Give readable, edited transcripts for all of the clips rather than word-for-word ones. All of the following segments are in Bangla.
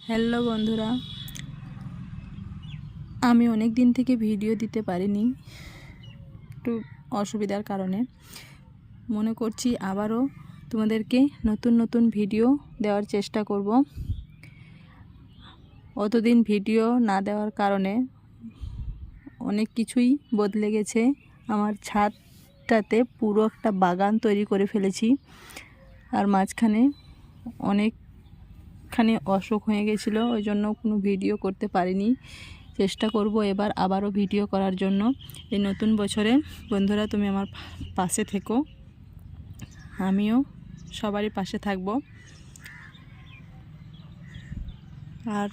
হ্যালো বন্ধুরা, আমি অনেক দিন থেকে ভিডিও দিতে পারিনি, একটু অসুবিধার কারণে। মনে করছি আবারও তোমাদেরকে নতুন নতুন ভিডিও দেওয়ার চেষ্টা করব। অতদিন ভিডিও না দেওয়ার কারণে অনেক কিছুই বদলে গেছে। আমার ছাদটাতে পুরো একটা বাগান তৈরি করে ফেলেছি, আর মাঝখানে অনেকখানি অসুখ হয়ে গেছিলো, ওই জন্য কোনো ভিডিও করতে পারিনি। চেষ্টা করব এবার আবারও ভিডিও করার জন্য। এই নতুন বছরে বন্ধুরা, তুমি আমার পাশে থেকো, আমিও সবারই পাশে থাকব। আর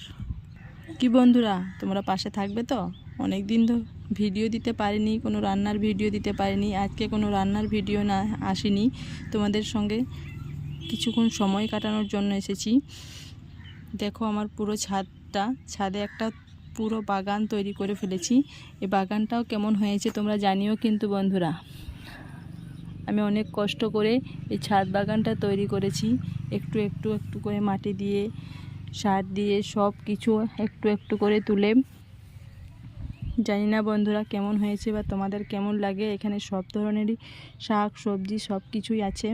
কি বন্ধুরা, তোমরা পাশে থাকবে তো? অনেক দিন তো ভিডিও দিতে পারিনি, কোনো রান্নার ভিডিও দিতে পারিনি। আজকে কোনো রান্নার ভিডিও না আসিনি, তোমাদের সঙ্গে কিছুক্ষণ সময় কাটানোর জন্য এসেছি। দেখো আমার পুরো ছাদে একটা পুরো বাগান তৈরি করে ফেলেছি। এই বাগানটাও কেমন হয়েছে তোমরা জানিও কিন্তু বন্ধুরা। আমি অনেক কষ্ট করে এই ছাদ বাগানটা তৈরি করেছি, একটু একটু একটু করে মাটি দিয়ে, সার দিয়ে, সব কিছু একটু একটু করে তুলে। জানি না বন্ধুরা কেমন হয়েছে বা তোমাদের কেমন লাগে। এখানে সব ধরনেরই শাক সবজি সব কিছুই আছে।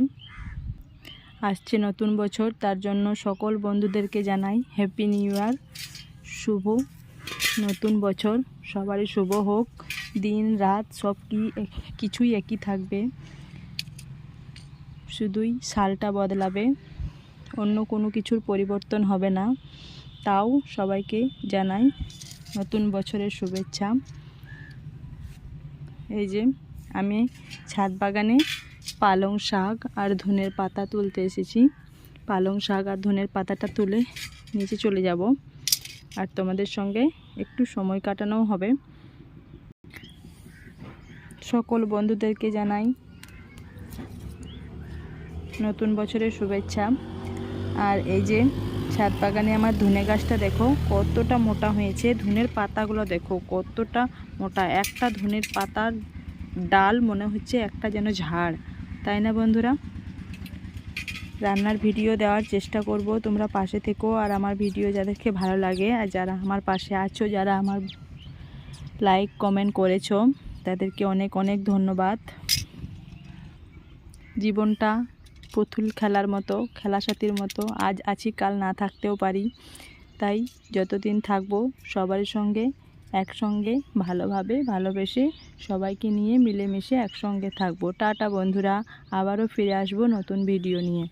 আসছে নতুন বছর, তার জন্য সকল বন্ধুদেরকে জানাই হ্যাপি নিউ ইয়ার, শুভ নতুন বছর। সবারই শুভ হোক। দিন রাত সব কিছুই একই থাকবে, শুধুই সালটা বদলাবে, অন্য কোনো কিছুর পরিবর্তন হবে না। তাও সবাইকে জানাই নতুন বছরের শুভেচ্ছা। এই যে আমি ছাদ বাগানে পালং শাক আর ধনের পাতা তুলতে এসেছি। পালং শাক আর ধনের পাতাটা তুলে নিচে চলে যাব, আর তোমাদের সঙ্গে একটু সময় কাটানোও হবে। সকল বন্ধুদেরকে জানাই নতুন বছরের শুভেচ্ছা। আর এই যে ছাদ বাগানে আমার ধনে গাছটা দেখো কতটা মোটা হয়েছে। ধনের পাতাগুলো দেখো কতটা মোটা, একটা ধনের পাতার ডাল মনে হচ্ছে একটা যেন ঝাড়, তাই না বন্ধুরা? রান্নার ভিডিও দেওয়ার চেষ্টা করব, তোমরা পাশে থেকো। আর আমার ভিডিও যাদেরকে ভালো লাগে আর যারা আমার পাশে আছো, যারা আমার লাইক কমেন্ট করেছো, তাদেরকে অনেক অনেক ধন্যবাদ। জীবনটা পুতুল খেলার মতো, খেলাসাথীর মতো, আজ আছি কাল না থাকতেও পারি। তাই যতদিন থাকবো সবার সঙ্গে একসঙ্গে ভালোভাবে ভালোবেসে সবাইকে নিয়ে মিলেমিশে একসঙ্গে থাকবো। টাটা বন্ধুরা, আবারও ফিরে আসবো নতুন ভিডিও নিয়ে।